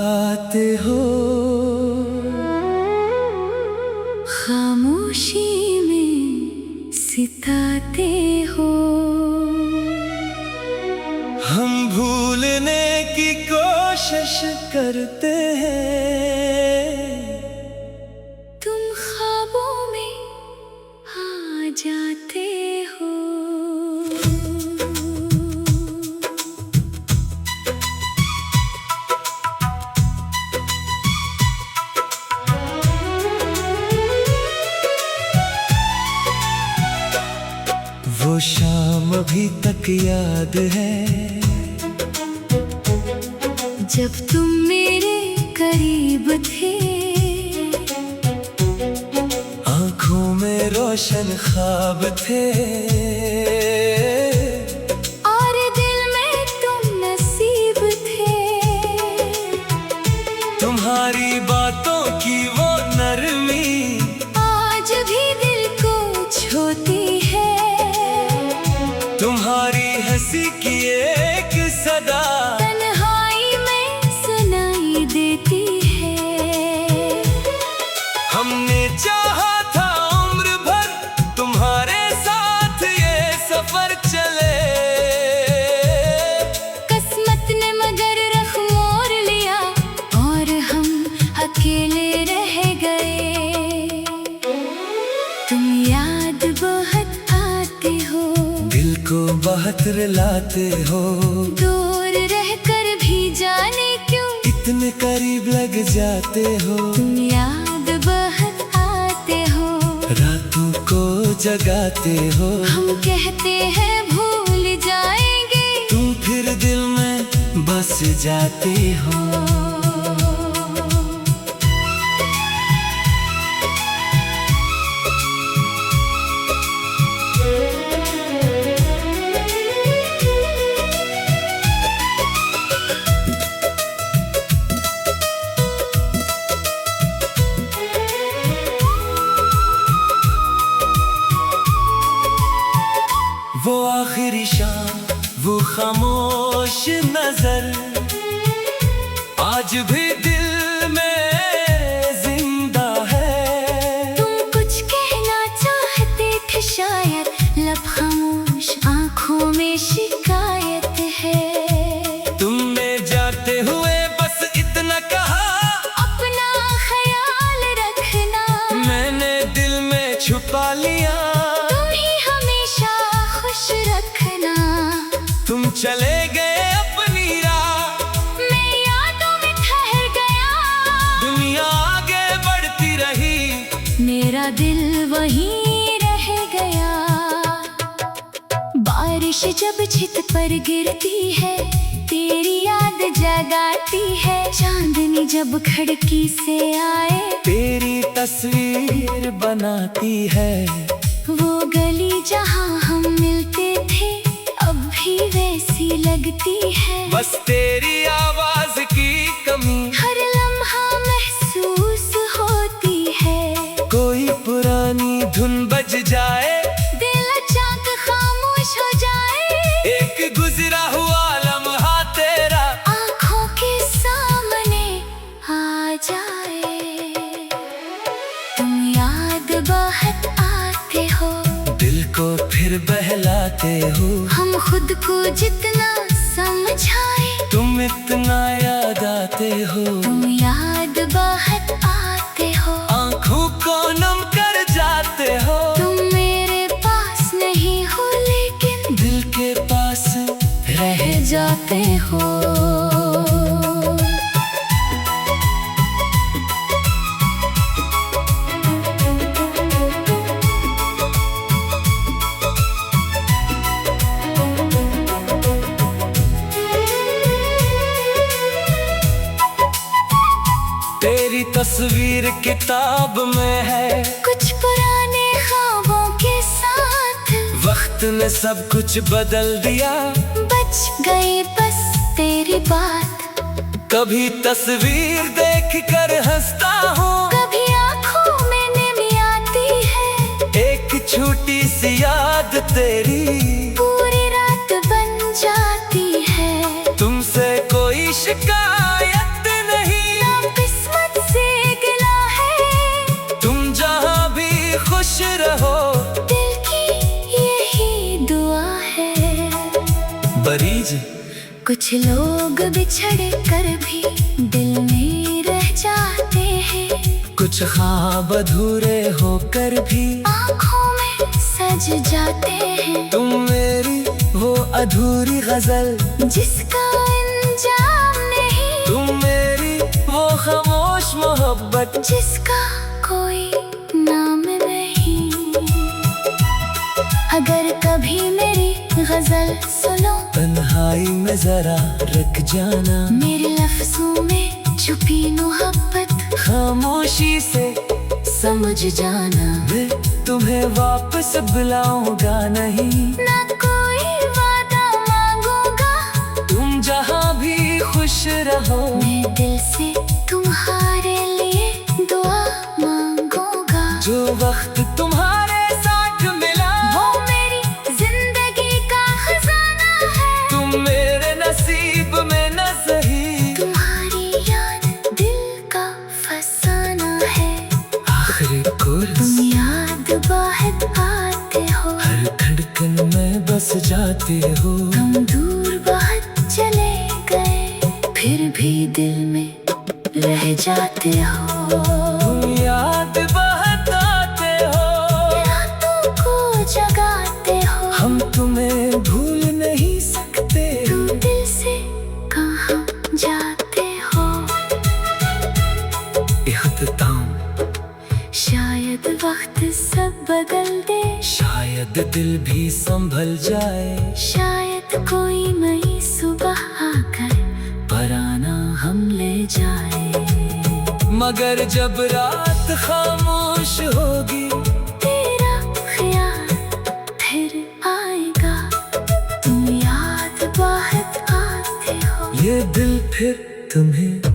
आते हो। खामोशी में सिताते हो। हम भूलने की कोशिश करते हैं, तुम ख्वाबों में आ जाते हो। वो शाम अभी तक याद है, जब तुम मेरे करीब थे। आंखों में रोशन ख्वाब थे, और दिल में तुम नसीब थे। तुम्हारी बातों की वो नरमी आज भी दिल को छूती है। तुम्हारी हंसी की एक सदा तन्हाई में सुनाई देती है। हमने चाहा था उम्र भर तुम्हारे साथ ये सफर चले। किस्मत ने मगर रख मोड़ लिया और हम अकेले रह गए। तुम याद बहुत आते हो, दिल को बहुत रुलाते हो। दूर रहकर भी जाने क्यों इतने करीब लग जाते हो। तुम याद बहुत आते हो, रातों को जगाते हो। हम कहते हैं भूल जाएंगे, तुम फिर दिल में बस जाते हो। वो आखिरी शाम, वो खामोश नजर आज भी दिल में जिंदा है। तुम कुछ कहना चाहते थे शायद, लब खामोश आंखों में शिकायत है। तुमने जाते हुए बस इतना कहा, अपना ख्याल रखना। मैंने दिल में छुपा लिया। तुम ही हमेशा खुश रखना। तुम चले गए अपनी राह, मैं यादों में ठहर गया। दुनिया आगे बढ़ती रही, मेरा दिल वहीं रह गया। बारिश जब छत पर गिरती है, तेरी याद जगाती है। चांदनी जब खिड़की से आए, तेरी तस्वीर बनाती है। वो गली जहाँ हम मिलते थे अब भी वैसी लगती है। बस तेरी आवाज की कमी हर लम्हा महसूस होती है। कोई पुरानी धुन बज जाए, दिल अचानक खामोश हो जाए। एक गुजरा हुआ लम्हा तेरा आँखों के सामने आ जाए। तुम याद बहुत आते हो, दिल को फिर बहलाते हो। हम खुद को जितना समझाए, तुम इतना याद आते हो। तुम याद बहुत आते हो। आंखों को नम कर जाते हो। तुम मेरे पास नहीं हो लेकिन दिल के पास रह जाते हो। तेरी तस्वीर किताब में है, कुछ पुराने ख्वाबों के साथ। वक्त ने सब कुछ बदल दिया। बच गई बस तेरी बात। कभी तस्वीर देख कर हंसता हूँ, कभी आँखों में नमी आती है। एक छोटी सी याद तेरी पूरी रात बन जाती है। तुमसे कोई शिकायत नहीं, कुछ लोग बिछड़ कर भी दिल में रह जाते हैं, कुछ ख्वाब अधूरे होकर भी आँखों में सज जाते हैं। तुम मेरी वो अधूरी गजल जिसका अंजाम नहीं, तुम मेरी वो खामोश मोहब्बत जिसका कोई नाम नहीं। अगर कभी मेरी गजल सुनो, तन्हाई में जरा रुक जाना, मेरे लफ्जों में छुपी मोहब्बत खामोशी से समझ जाना। मैं तुम्हें वापस बुलाऊंगा नहीं, ना कोई वादा मांगूंगा, तुम जहाँ भी खुश रहो। मैं दिल से तुम्हारे लिए दुआ मांगूंगा। जो वक्त तुम्हारे साथ मिला वो मेरी जिंदगी का खजाना है। तुम मेरे नसीब में न सही, तुम्हारी याद दिल का फसाना है। आखिरी कोर्स तुम याद बाहर आते हो, हर धड़कन में बस जाते हो। तुम दूर बहुत चले गए, फिर भी दिल में रह जाते हो। तुम याद बहुत आते हो, रातों को जगाते हो, हम तुम्हें भूल नहीं सकते। तुम दिल से कहाँ जाते हो। इख्तिताम शायद वक्त सब बदल दे, शायद दिल भी संभल जाए, शायद कोई नई सुबह आकर पराना हम ले जाए। मगर जब रात खामोश होगी, तेरा ख्याल फिर आएगा। तुम याद बाहर आते हो, ये दिल फिर तुम्हें